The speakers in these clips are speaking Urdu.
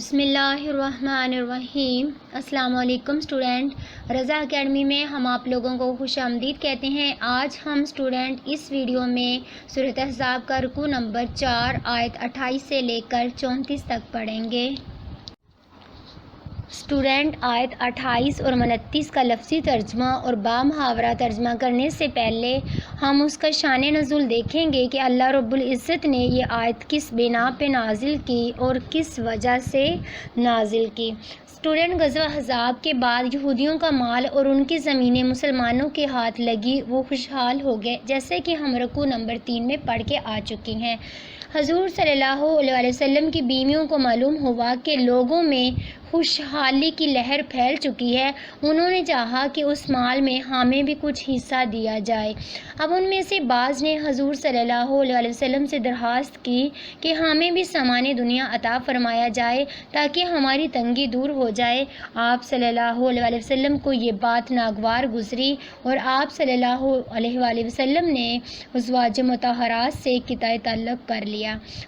بسم اللہ الرحمن الرحیم۔ السلام علیکم اسٹوڈنٹ، رضا اکیڈمی میں ہم آپ لوگوں کو خوش آمدید کہتے ہیں۔ آج ہم اسٹوڈنٹ اس ویڈیو میں سورۃ احزاب کا رکوع نمبر 4 آیت 28 سے لے کر 34 تک پڑھیں گے۔ اسٹوڈنٹ، آیت 28 اور 29 کا لفظی ترجمہ اور بامحاورہ ترجمہ کرنے سے پہلے ہم اس کا شان نزول دیکھیں گے کہ اللہ رب العزت نے یہ آیت کس بنا پہ نازل کی اور کس وجہ سے نازل کی۔ اسٹوڈنٹ، غزوہ احزاب کے بعد یہودیوں کا مال اور ان کی زمینیں مسلمانوں کے ہاتھ لگی، وہ خوشحال ہو گئے، جیسے کہ ہم رکوع نمبر 3 میں پڑھ کے آ چکی ہیں۔ حضور صلی اللہ علیہ وسلم کی بیویوں کو معلوم ہوا کہ لوگوں میں خوشحالی کی لہر پھیل چکی ہے۔ انہوں نے چاہا کہ اس مال میں ہمیں بھی کچھ حصہ دیا جائے۔ اب ان میں سے بعض نے حضور صلی اللہ علیہ وسلم سے درخواست کی کہ ہمیں بھی سامان دنیا عطا فرمایا جائے تاکہ ہماری تنگی دور ہو جائے۔ آپ صلی اللہ علیہ وسلم کو یہ بات ناگوار گزری اور آپ صلی اللہ علیہ وسلم نے ازواج مطہرات سے قطع تعلق کر لیا۔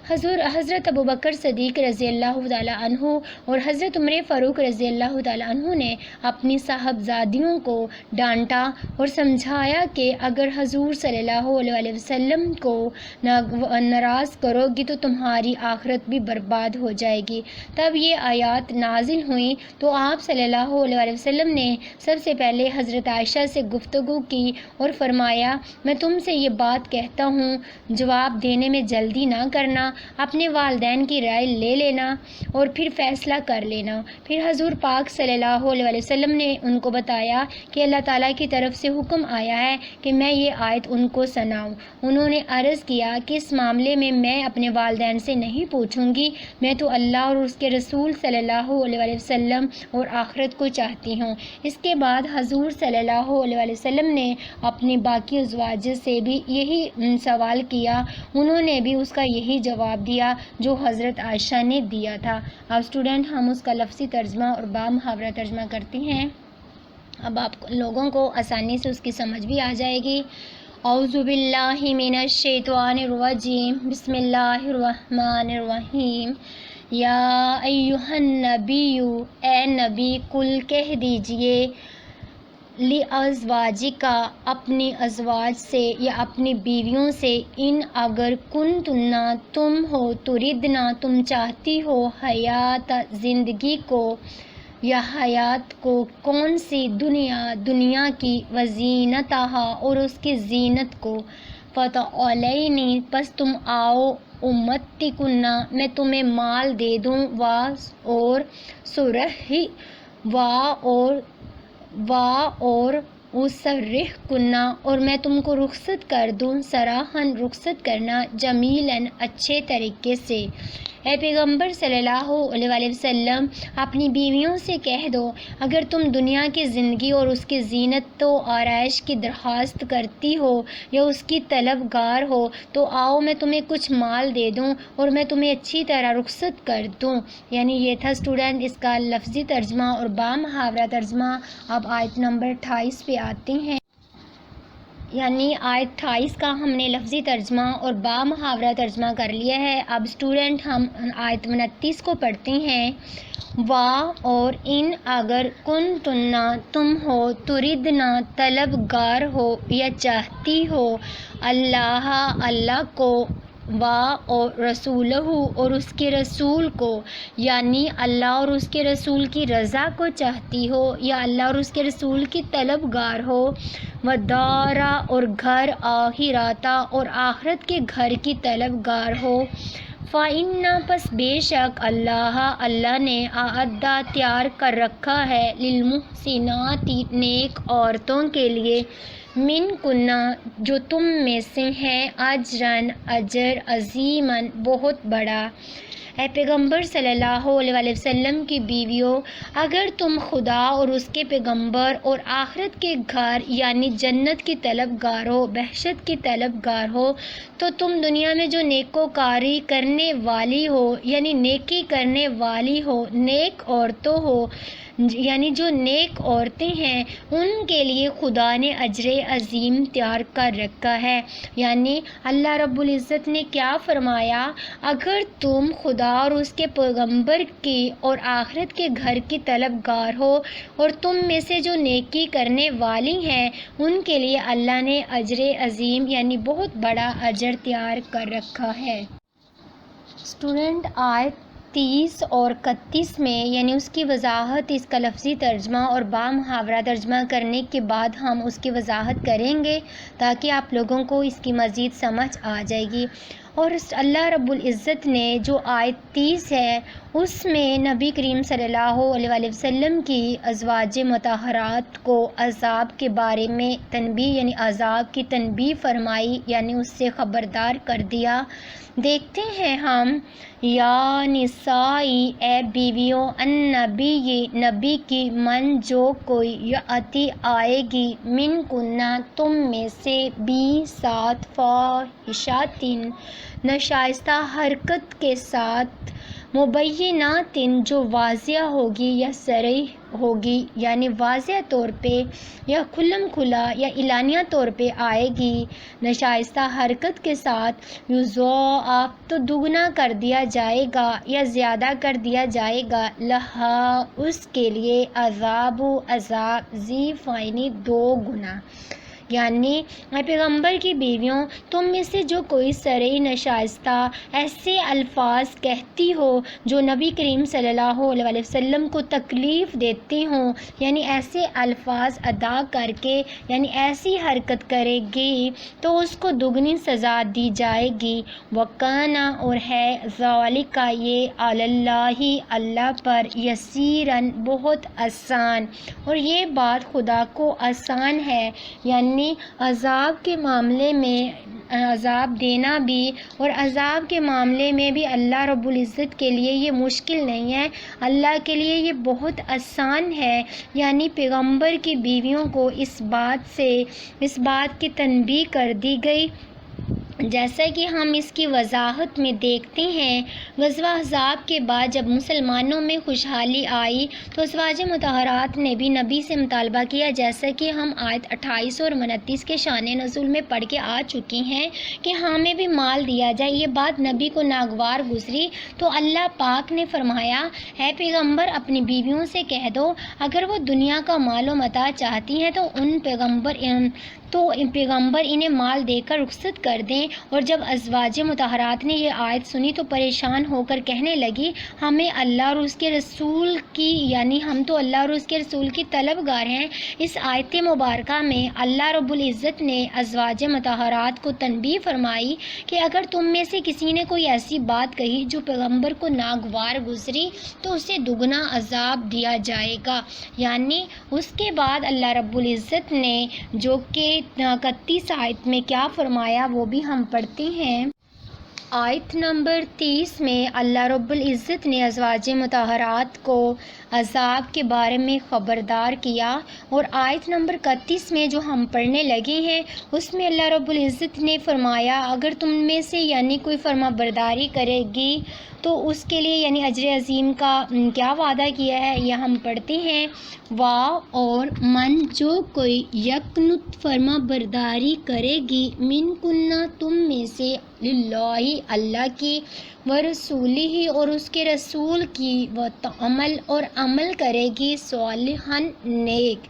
حضرت ابوبکر صدیق رضی اللہ تعالیٰ عنہ اور حضرت عمر فاروق رضی اللہ تعالیٰ عنہ نے اپنی صاحبزادیوں کو ڈانٹا اور سمجھایا کہ اگر حضور صلی اللہ علیہ وسلم کو ناراض کرو گی تو تمہاری آخرت بھی برباد ہو جائے گی۔ تب یہ آیات نازل ہوئیں تو آپ صلی اللہ علیہ وسلم نے سب سے پہلے حضرت عائشہ سے گفتگو کی اور فرمایا، میں تم سے یہ بات کہتا ہوں، جواب دینے میں جلدی نہ کرنا، اپنے والدین کی رائے لے لینا اور پھر فیصلہ کر لینا۔ پھر حضور پاک صلی اللہ علیہ وسلم نے ان کو بتایا کہ اللہ تعالیٰ کی طرف سے حکم آیا ہے کہ میں یہ آیت ان کو سناؤں۔ انہوں نے عرض کیا کہ اس معاملے میں میں اپنے والدین سے نہیں پوچھوں گی، میں تو اللہ اور اس کے رسول صلی اللہ علیہ وسلم اور آخرت کو چاہتی ہوں۔ اس کے بعد حضور صلی اللہ علیہ وسلم نے اپنی باقی ازواج سے بھی یہی سوال کیا، انہوں نے بھی اس کا یہی جواب دیا جو حضرت عائشہ نے دیا تھا۔ اب اسٹوڈنٹ، ہم اس کا لفظی ترجمہ اور بامحاورہ ترجمہ کرتے ہیں۔ اب آپ لوگوں کو آسانی سے اس کی سمجھ بھی آ جائے گی۔ اعوذ باللہ من الشیطان الرجیم، بسم اللہ الرحمن الرحیم۔ یا ایہا النبی، اے نبی، کل کہہ دیجئے، لِأَزْوَاجِکَ، اپنی ازواج سے یا اپنی بیویوں سے، ان اگر کنتنا تم ہو، تردنا تم چاہتی ہو، حیات زندگی کو یا حیات کو، کون سی دنیا کی، وزینتہا اور اس کی زینت کو، فتعالینی پس تم آؤ، امتعکن میں تمہیں مال دے دوں، اور سرحی اور اسرحکن اور میں تم کو رخصت کر دوں، سراحن رخصت کرنا، جمیلاً اچھے طریقے سے۔ اے پیغمبر صلی اللہ علیہ وسلم، اپنی بیویوں سے کہہ دو، اگر تم دنیا کی زندگی اور اس کی زینت و آرائش کی درخواست کرتی ہو یا اس کی طلبگار ہو تو آؤ میں تمہیں کچھ مال دے دوں اور میں تمہیں اچھی طرح رخصت کر دوں۔ یعنی یہ تھا اسٹوڈنٹ اس کا لفظی ترجمہ اور بامحاورہ ترجمہ۔ اب آیت نمبر 28 پہ آتے ہیں۔ یعنی آیت 28 کا ہم نے لفظی ترجمہ اور بامحاورہ ترجمہ کر لیا ہے۔ اب اسٹوڈنٹ ہم آیت 29 کو پڑھتے ہیں۔ اور ان اگر کنتنا تم ہو، تردنا طلبگار ہو یا چاہتی ہو، اللہ کو، اور رسولہ اور اس کے رسول کو، یعنی اللہ اور اس کے رسول کی رضا کو چاہتی ہو یا اللہ اور اس کے رسول کی طلبگار ہو، ودارا اور گھر، آخراتا اور آخرت کے گھر کی طلبگار ہو، فَإِنَّ پس بے شک اللہ نے اعدّا تیار کر رکھا ہے، للمحسنات نیک عورتوں کے لیے، من کنہ جو تم میں سے ہیں، اجراً اجر، عظیماً بہت بڑا۔ اے پیغمبر صلی اللہ علیہ وسلم کی بیویوں، اگر تم خدا اور اس کے پیغمبر اور آخرت کے گھر یعنی جنت کی طلبگار ہو، بہشت کی طلبگار ہو، تو تم دنیا میں جو نیکوکاری کرنے والی ہو یعنی نیکی کرنے والی ہو، نیک عورتوں ہو، یعنی جو نیک عورتیں ہیں ان کے لیے خدا نے اجر عظیم تیار کر رکھا ہے۔ یعنی اللہ رب العزت نے کیا فرمایا، اگر تم خدا اور اس کے پیغمبر کی اور آخرت کے گھر کی طلبگار ہو اور تم میں سے جو نیکی کرنے والی ہیں ان کے لیے اللہ نے اجر عظیم یعنی بہت بڑا اجر تیار کر رکھا ہے۔ اسٹوڈنٹ، آیت 30 اور 31 میں یعنی اس کی وضاحت، اس کا لفظی ترجمہ اور بامحاورہ ترجمہ کرنے کے بعد ہم اس کی وضاحت کریں گے تاکہ آپ لوگوں کو اس کی مزید سمجھ آ جائے گی۔ اور اللہ رب العزت نے جو آیت 30 ہے اس میں نبی کریم صلی اللہ علیہ وآلہ وسلم کی ازواج مطہرات کو عذاب کے بارے میں تنبیہ یعنی عذاب کی تنبیہ فرمائی، یعنی اس سے خبردار کر دیا۔ دیکھتے ہیں ہم، یا نسائی اے بیویوں النبی نبی کی، من جو کوئی یاتی آئے گی، من کنہ تم میں سے، ساتھ فاحشاتن ناشائستہ حرکت کے ساتھ، مبیناتن جو واضح ہوگی یا صریح ہوگی، یعنی واضح طور پہ یا کھلم کھلا یا اعلانیہ طور پہ آئے گی، ناشائستہ حرکت کے ساتھ، یضاعف تو دگنا کر دیا جائے گا یا زیادہ کر دیا جائے گا، لہا اس کے لیے، عذاب ضعفین 2 گنا۔ یعنی اے پیغمبر کی بیویوں، تم میں سے جو کوئی صریح ناشائستہ ایسے الفاظ کہتی ہو جو نبی کریم صلی اللہ علیہ وآلہ وسلم کو تکلیف دیتے ہوں، یعنی ایسے الفاظ ادا کر کے یعنی ایسی حرکت کرے گی تو اس کو دگنی سزا دی جائے گی۔ وَكَانَ اور ہے، ذَلِكَ یہ، عَلَى اللَّهِ اللہ پر، یسیراً بہت آسان، اور یہ بات خدا کو آسان ہے، یعنی عذاب کے معاملے میں عذاب دینا بھی اور عذاب کے معاملے میں بھی اللہ رب العزت کے لیے یہ مشکل نہیں ہے، اللہ کے لیے یہ بہت آسان ہے۔ یعنی پیغمبر کی بیویوں کو اس بات کی تنبیہ کر دی گئی، جیسا کہ ہم اس کی وضاحت میں دیکھتے ہیں۔ غزوہ احزاب کے بعد جب مسلمانوں میں خوشحالی آئی تو ازواج مطہرات نے بھی نبی سے مطالبہ کیا، جیسا کہ ہم آیت 28 اور 29 کے شان نزول میں پڑھ کے آ چکی ہیں کہ ہمیں بھی مال دیا جائے۔ یہ بات نبی کو ناگوار گزری تو اللہ پاک نے فرمایا، اے پیغمبر اپنی بیویوں سے کہہ دو اگر وہ دنیا کا مال و متاع چاہتی ہیں تو پیغمبر انہیں مال دے کر رخصت کر دیں۔ اور جب ازواج مطہرات نے یہ آیت سنی تو پریشان ہو کر کہنے لگی، ہمیں اللہ اور اس کے رسول کی، یعنی ہم تو اللہ اور اس کے رسول کی طلبگار ہیں۔ اس آیت مبارکہ میں اللہ رب العزت نے ازواج مطہرات کو تنبیہ فرمائی کہ اگر تم میں سے کسی نے کوئی ایسی بات کہی جو پیغمبر کو ناگوار گزری تو اسے دگنا عذاب دیا جائے گا۔ یعنی اس کے بعد اللہ رب العزت نے جو کہ 31 آیت میں کیا فرمایا وہ بھی ہم پڑھتے ہیں۔ آیت نمبر 30 میں اللہ رب العزت نے ازواج مطہرات کو عذاب کے بارے میں خبردار کیا، اور آیت نمبر 31 میں جو ہم پڑھنے لگے ہیں اس میں اللہ رب العزت نے فرمایا، اگر تم میں سے یعنی کوئی فرما برداری کرے گی تو اس کے لیے یعنی اجر عظیم کا کیا وعدہ کیا ہے، یہ ہم پڑھتے ہیں۔ اور من جو کوئی یقنت فرما برداری کرے گی، من کنہ تم میں سے، للہ اللہ کی، ورسولہ اور اس کے رسول کی، وتعمل اور عمل کرے گی، صالحاً نیک،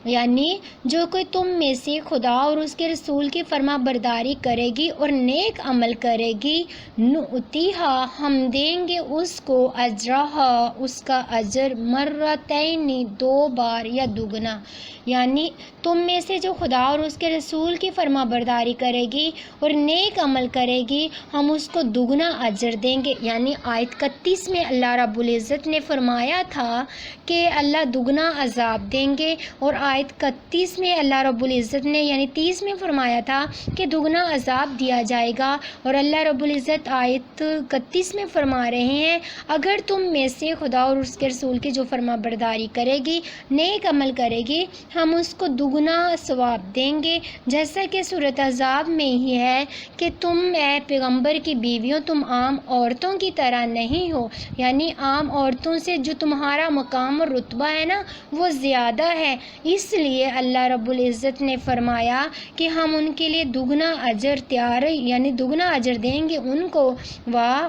یعنی جو کوئی تم میں سے خدا اور اس کے رسول کی فرما برداری کرے گی اور نیک عمل کرے گی، نؤتیہا ہم دیں گے اس کو، اجرہا اس کا اجر، مرتین 2 بار یا دگنا، یعنی تم میں سے جو خدا اور اس کے رسول کی فرما برداری کرے گی اور نیک عمل کرے گی ہم اس کو دگنا اجر دیں گے۔ یعنی آیت 31 میں اللہ رب العزت نے فرمایا تھا کہ اللہ دگنا عذاب دیں گے، اور آیت 31 میں اللہ رب العزت نے یعنی 30 میں فرمایا تھا کہ دگنا عذاب دیا جائے گا، اور اللہ رب العزت آیت 31 میں فرما رہے ہیں اگر تم میں سے خدا اور اس کے رسول کی جو فرما برداری کرے گی، نیک عمل کرے گی، ہم اس کو دگنا ثواب دیں گے۔ جیسا کہ سورۃ احزاب میں ہی ہے کہ تم اے پیغمبر کی بیویوں تم عام عورتوں کی طرح نہیں ہو، یعنی عام عورتوں سے جو تمہارا مقام اور رتبہ ہے نا وہ زیادہ ہے، اس لیے اللہ رب العزت نے فرمایا کہ ہم ان کے لیے دگنا اجر یعنی دگنا اجر دیں گے ان کو۔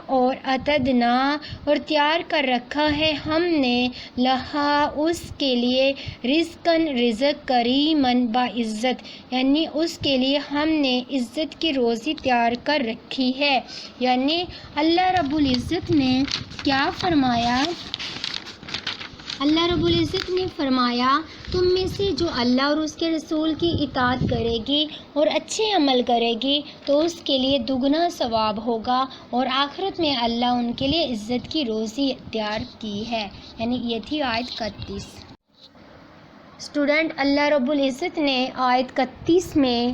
اور اتدنا اور تیار کر رکھا ہے ہم نے لہا اس کے لیے رزق کریمن باعزت، یعنی اس کے لیے ہم نے عزت کی روزی تیار کر رکھی ہے۔ یعنی اللہ رب العزت نے کیا فرمایا؟ اللہ رب العزت نے فرمایا تم میں سے جو اللہ اور اس کے رسول کی اطاعت کرے گی اور اچھے عمل کرے گی تو اس کے لیے دگنا ثواب ہوگا، اور آخرت میں اللہ ان کے لیے عزت کی روزی تیار کی ہے۔ یعنی یہ تھی آیت 31۔ اسٹوڈنٹ، اللہ رب العزت نے آیت 31 میں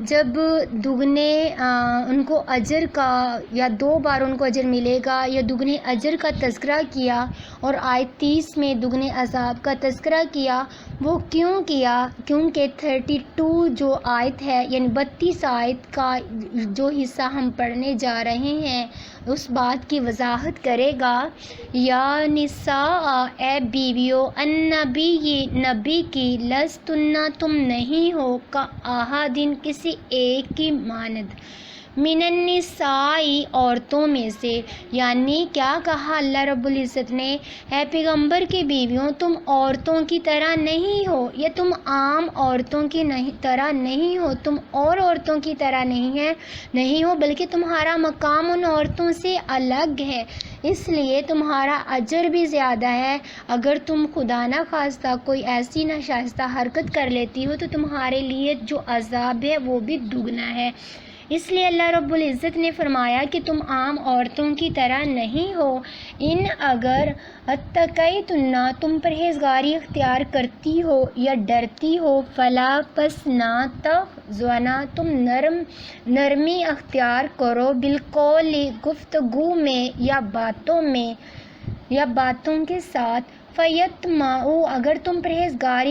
جب دگنے ان کو اجر کا یا 2 بار ان کو اجر ملے گا یا دگنے اجر کا تذکرہ کیا، اور آیت 30 میں دگنے عذاب کا تذکرہ کیا، وہ کیوں کیا؟ کیونکہ 32 جو آیت ہے یعنی 32 آیت کا جو حصہ ہم پڑھنے جا رہے ہیں اس بات کی وضاحت کرے گا۔ یا نساء اے بیویو النبی نبی کی لستن تم نہیں ہو کا احدن کسی ایک کی مانند من النساء عورتوں میں سے، یعنی کیا کہا اللہ رب العزت نے؟ اے پیغمبر کی بیویوں تم عورتوں کی طرح نہیں ہو، یا تم عام عورتوں کی طرح نہیں ہو، تم اور عورتوں کی طرح نہیں ہو بلکہ تمہارا مقام ان عورتوں سے الگ ہے، اس لیے تمہارا اجر بھی زیادہ ہے۔ اگر تم خدا نہ خواستہ کوئی ایسی ناشائستہ حرکت کر لیتی ہو تو تمہارے لیے جو عذاب ہے وہ بھی دگنا ہے۔ اس لیے اللہ رب العزت نے فرمایا کہ تم عام عورتوں کی طرح نہیں ہو۔ ان اگر اتقیتن تم پرہیزگاری اختیار کرتی ہو یا ڈرتی ہو، فلا پس نہ تخضعن تم نرمی اختیار کرو، بالقول گفتگو میں یا باتوں کے ساتھ، فیطمع اگر تم پرہیزگار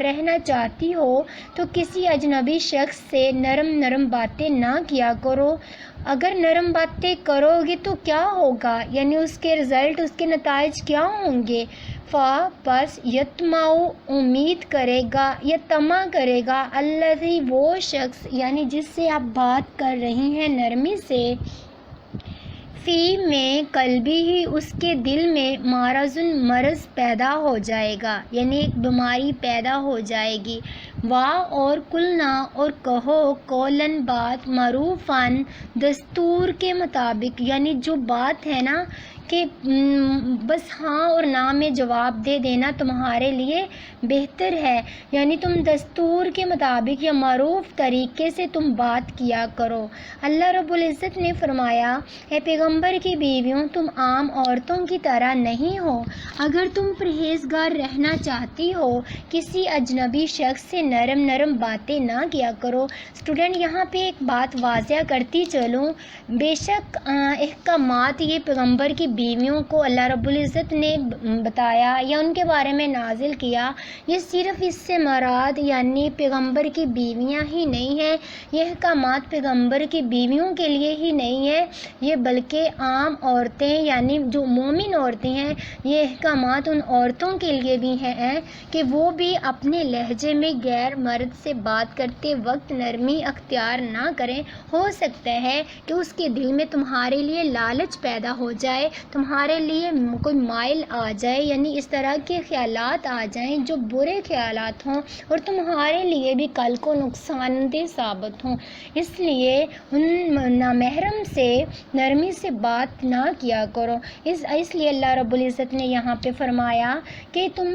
رہنا چاہتی ہو تو کسی اجنبی شخص سے نرم باتیں نہ کیا کرو۔ اگر نرم باتیں کرو گے تو کیا ہوگا؟ یعنی اس کے رزلٹ، اس کے نتائج کیا ہوں گے؟ پس یطمع امید کرے گا یا طمع کرے گا، الذی وہ شخص یعنی جس سے آپ بات کر رہی ہیں نرمی سے، فی میں قلبی ہی اس کے دل میں مرض پیدا ہو جائے گا، یعنی ایک بیماری پیدا ہو جائے گی۔ اور کلنا اور کہو قولن بات، معروفاً دستور کے مطابق، یعنی جو بات ہے نا کہ بس ہاں اور نہ میں جواب دے دینا تمہارے لیے بہتر ہے، یعنی تم دستور کے مطابق یا معروف طریقے سے تم بات کیا کرو۔ اللہ رب العزت نے فرمایا اے پیغمبر کی بیویوں تم عام عورتوں کی طرح نہیں ہو، اگر تم پرہیزگار رہنا چاہتی ہو کسی اجنبی شخص سے نرم باتیں نہ کیا کرو۔ اسٹوڈنٹ، یہاں پہ ایک بات واضح کرتی چلوں، بے شک احکامات یہ پیغمبر کی بیویوں کو اللہ رب العزت نے بتایا یا ان کے بارے میں نازل کیا، یہ صرف اس سے مراد یعنی پیغمبر کی بیویاں ہی نہیں ہیں، یہ احکامات پیغمبر کی بیویوں کے لیے ہی نہیں ہے، یہ بلکہ عام عورتیں یعنی جو مومن عورتیں ہیں، یہ احکامات ان عورتوں کے لیے بھی ہیں کہ وہ بھی اپنے لہجے میں غیر مرد سے بات کرتے وقت نرمی اختیار نہ کریں۔ ہو سکتا ہے کہ اس کے دل میں تمہارے لیے لالچ پیدا ہو جائے، تمہارے لیے کوئی مائل آ جائے، یعنی اس طرح کے خیالات آ جائیں جو برے خیالات ہوں اور تمہارے لیے بھی کل کو نقصان دہ ثابت ہوں، اس لیے ان نامحرم سے نرمی سے بات نہ کیا کرو۔ اس لیے اللہ رب العزت نے یہاں پہ فرمایا کہ تم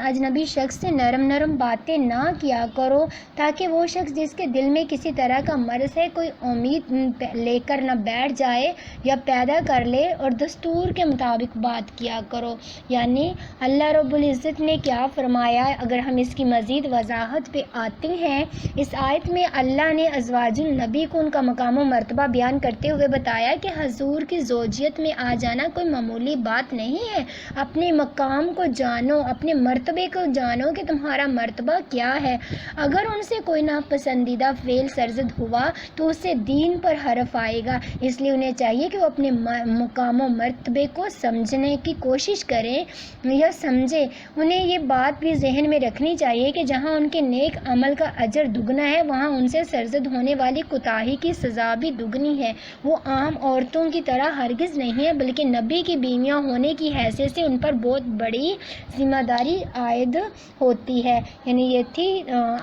اجنبی شخص سے نرم باتیں نہ کیا کرو تاکہ وہ شخص جس کے دل میں کسی طرح کا مرض ہے کوئی امید لے کر نہ بیٹھ جائے یا پیدا کر لے، اور دستور کے مطابق بات کیا کرو۔ یعنی اللہ رب العزت نے کیا فرمایا، اگر ہم اس کی مزید وضاحت پہ آتے ہیں، اس آیت میں اللہ نے ازواج النبی کو ان کا مقام و مرتبہ بیان کرتے ہوئے بتایا کہ حضور کی زوجیت میں آ جانا کوئی معمولی بات نہیں ہے۔ اپنے مقام کو جانو، اپنے مرتبے کو جانو کہ تمہارا مرتبہ کیا ہے۔ اگر ان سے کوئی ناپسندیدہ فعل سرزد ہوا تو اس سے دین پر حرف آئے گا، اس لیے انہیں چاہیے کہ وہ اپنے مقام و مرتبے کو سمجھنے کی کوشش کریں یا سمجھیں۔ انہیں یہ بات بھی ذہن میں رکھنی چاہیے کہ جہاں ان کے نیک عمل کا اجر دگنا ہے، وہاں ان سے سرزد ہونے والی کوتاہی کی سزا بھی دگنی ہے۔ وہ عام عورتوں کی طرح ہرگز نہیں ہے، بلکہ نبی کی بیویاں ہونے کی حیثیت سے ان پر بہت بڑی ذمہ داری عائد ہوتی ہے۔ یعنی یہ تھی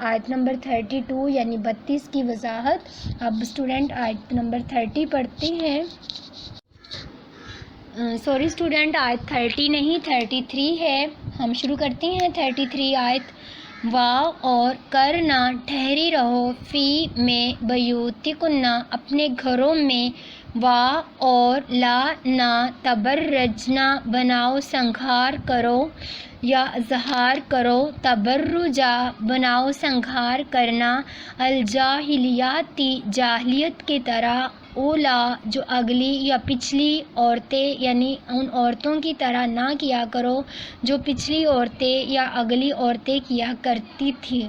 آیت نمبر 32 یعنی 32 کی وضاحت۔ اب اسٹوڈنٹ آیت نمبر 30 پڑھتے ہیں۔ سوری اسٹوڈنٹ، آیت 30 نہیں 33 ہے۔ ہم شروع کرتے ہیں 33 آیت۔ وا اور کرنا ٹھہری رہو، فی میں بیوتکنا اپنے گھروں میں، وا اور لا نہ تبرجنا بناؤ سنگھار کرو یا اظہار کرو، تبرجا بناؤ سنگھار کرنا، الجاہلیاتی جاہلیت کی طرح، اولا جو اگلی یا پچھلی عورتیں، یعنی ان عورتوں کی طرح نہ کیا کرو جو پچھلی عورتیں یا اگلی عورتیں کیا کرتی تھیں۔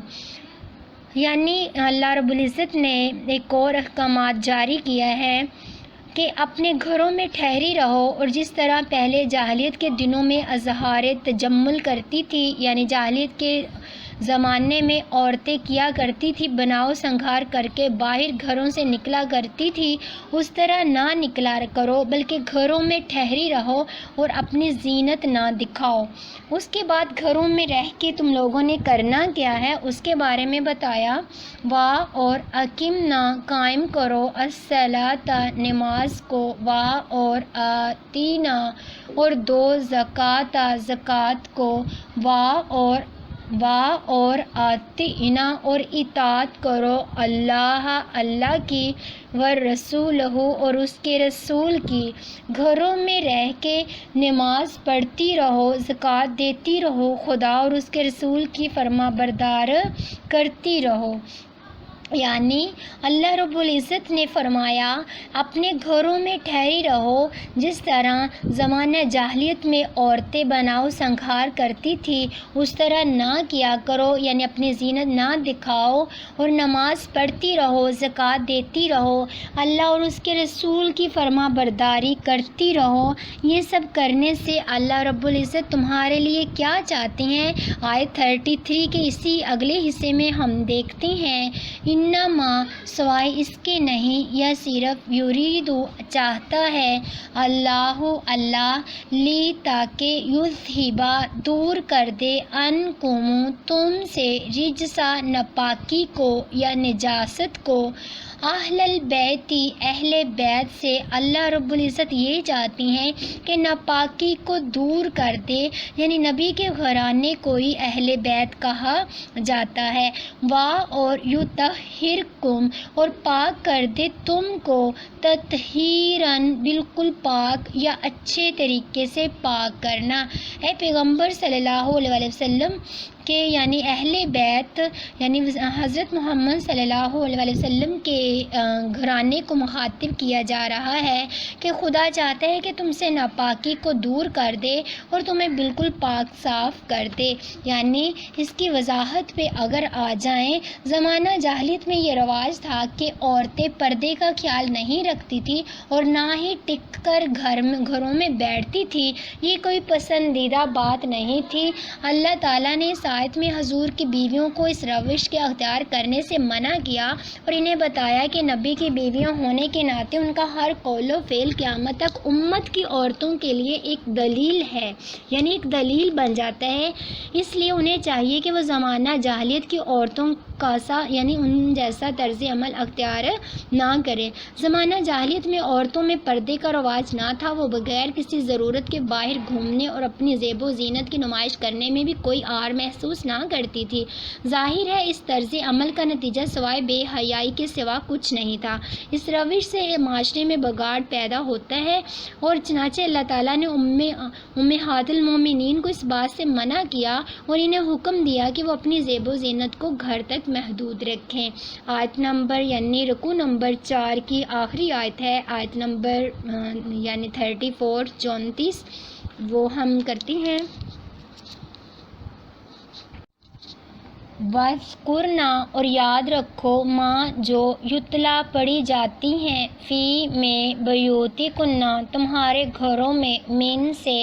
یعنی اللہ رب العزت نے ایک اور احکامات جاری کیا ہے کہ اپنے گھروں میں ٹھہری رہو، اور جس طرح پہلے جاہلیت کے دنوں میں اظہار تجمل کرتی تھی، یعنی جاہلیت کے زمانے میں عورتیں کیا کرتی تھی بناؤ سنگھار کر کے باہر گھروں سے نکلا کرتی تھی، اس طرح نہ نکلا کرو بلکہ گھروں میں ٹھہری رہو اور اپنی زینت نہ دکھاؤ۔ اس کے بعد گھروں میں رہ کے تم لوگوں نے کرنا کیا ہے اس کے بارے میں بتایا۔ وا اور اقیمنا قائم کرو، الصلاۃ نماز کو، وا اور آتینا اور دو زکوٰۃ زکوٰۃ کو، وا اور آتینا اور اطاعت کرو اللہ کی، ورسولہ اور اس کے رسول کی۔ گھروں میں رہ کے نماز پڑھتی رہو، زکوٰۃ دیتی رہو، خدا اور اس کے رسول کی فرما بردار کرتی رہو۔ یعنی اللہ رب العزت نے فرمایا اپنے گھروں میں ٹھہری رہو، جس طرح زمانہ جاہلیت میں عورتیں بناؤ سنگھار کرتی تھی اس طرح نہ کیا کرو، یعنی اپنی زینت نہ دکھاؤ، اور نماز پڑھتی رہو، زکوٰۃ دیتی رہو، اللہ اور اس کے رسول کی فرما برداری کرتی رہو۔ یہ سب کرنے سے اللہ رب العزت تمہارے لیے کیا چاہتے ہیں؟ آیت 33 کے اسی اگلے حصے میں ہم دیکھتے ہیں، انما سوائے اس کے نہیں، یا صرف یریدو چاہتا ہے، اللہ لی تاکہ یذہبا دور کر دے، عنکم تم سے، رجسا ناپاکی کو یا نجاست کو، اہل البیت اہل بیت سے۔ اللہ رب العزت یہ چاہتی ہیں کہ ناپاکی کو دور کر دے، یعنی نبی کے گھرانے کو ہی اہل بیت کہا جاتا ہے۔ وا اور یطہرکم اور پاک کر دے تم کو، تطہیراً بالکل پاک یا اچھے طریقے سے پاک کرنا۔ اے پیغمبر صلی اللہ علیہ وسلم کہ یعنی اہل بیت یعنی حضرت محمد صلی اللہ علیہ وسلم کے گھرانے کو مخاطب کیا جا رہا ہے کہ خدا چاہتا ہے کہ تم سے ناپاکی کو دور کر دے اور تمہیں بالکل پاک صاف کر دے۔ یعنی اس کی وضاحت پہ اگر آ جائیں، زمانہ جاہلیت میں یہ رواج تھا کہ عورتیں پردے کا خیال نہیں رکھتی تھی اور نہ ہی ٹک کر گھروں میں بیٹھتی تھی، یہ کوئی پسندیدہ بات نہیں تھی۔ اللہ تعالیٰ نے اس آیت میں حضور کی بیویوں کو اس روش کے اختیار کرنے سے منع کیا اور انہیں بتایا کہ نبی کی بیویاں ہونے کے ناطے ان کا ہر قول و فعل قیامت تک امت کی عورتوں کے لیے ایک دلیل ہے، یعنی ایک دلیل بن جاتا ہے۔ اس لیے انہیں چاہیے کہ وہ زمانہ جاہلیت کی عورتوں کاسا یعنی ان جیسا طرز عمل اختیار نہ کریں۔ زمانہ جاہلیت میں عورتوں میں پردے کا رواج نہ تھا، وہ بغیر کسی ضرورت کے باہر گھومنے اور اپنی زیب و زینت کی نمائش کرنے میں بھی کوئی عار محسوس نہ کرتی تھی۔ ظاہر ہے اس طرز عمل کا نتیجہ سوائے بے حیائی کے سوا کچھ نہیں تھا۔ اس روش سے معاشرے میں بگاڑ پیدا ہوتا ہے، اور چنانچہ اللہ تعالیٰ نے امہات المومنین کو اس بات سے منع کیا اور انہیں حکم دیا کہ وہ اپنی زیب و زینت کو گھر تک محدود رکھیں۔ آیت نمبر یعنی رکوع نمبر 4 کی آخری آیت ہے، آیت نمبر یعنی 34 34، وہ ہم کرتے ہیں۔ وَاذْکُرْنَا اور یاد رکھو ماں جو یتلا پڑھی جاتی ہیں فی میں بیوتکن تمہارے گھروں میں من سے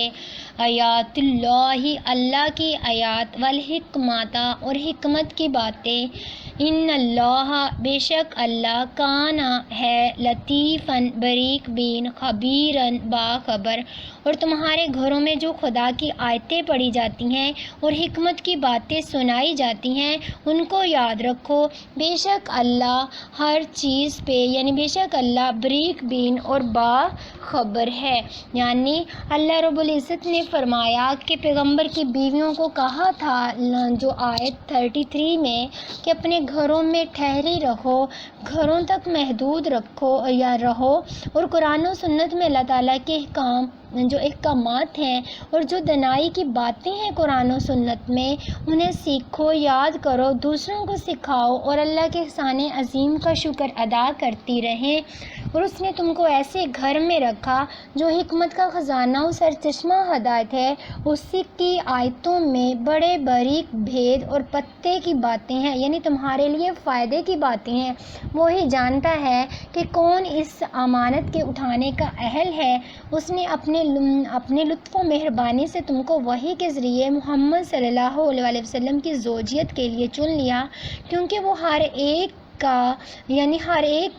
آیات اللہ اللہ کی آیات والحکمت اور حکمت کی باتیں ان اللہ بے شک اللہ کان ہے لطیفاً باریک بین خبیراً باخبر، اور تمہارے گھروں میں جو خدا کی آیتیں پڑھی جاتی ہیں اور حکمت کی باتیں سنائی جاتی ہیں ان کو یاد رکھو، بے شک اللہ ہر چیز پہ یعنی بے شک اللہ باریک بین اور باخبر ہے۔ یعنی اللہ رب العزت نے فرمایا کہ پیغمبر کی بیویوں کو کہا تھا جو آیت 33 میں کہ اپنے گھروں میں ٹھہری رہو، گھروں تک محدود رہو، اور قرآن و سنت میں اللہ تعالیٰ کے احکامات ہیں اور جو دنائی کی باتیں ہیں قرآن و سنت میں انہیں سیکھو، یاد کرو، دوسروں کو سکھاؤ اور اللہ کے احسان عظیم کا شکر ادا کرتی رہیں۔ اور اس نے تم کو ایسے گھر میں رکھا جو حکمت کا خزانہ و سرچشمہ ہدایت ہے، اسی کی آیتوں میں بڑے باریک بھید اور پتے کی باتیں ہیں، یعنی تمہارے لیے فائدے کی باتیں ہیں۔ وہی جانتا ہے کہ کون اس امانت کے اٹھانے کا اہل ہے، اس نے اپنے لطف و مہربانی سے تم کو وحی کے ذریعے محمد صلی اللہ علیہ وسلم کی زوجیت کے لیے چن لیا، کیونکہ وہ ہر ایک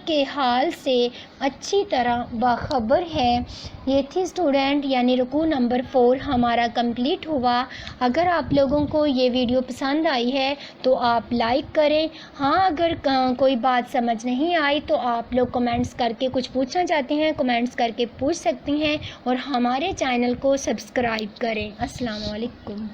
کے حال سے اچھی طرح باخبر ہے۔ یہ تھی اسٹوڈنٹ یعنی رکوع نمبر 4 ہمارا کمپلیٹ ہوا۔ اگر آپ لوگوں کو یہ ویڈیو پسند آئی ہے تو آپ لائک کریں۔ ہاں اگر کوئی بات سمجھ نہیں آئی تو آپ لوگ کمنٹس کر کے کچھ پوچھنا چاہتے ہیں کمنٹس کر کے پوچھ سکتی ہیں، اور ہمارے چینل کو سبسکرائب کریں۔ السلام علیکم۔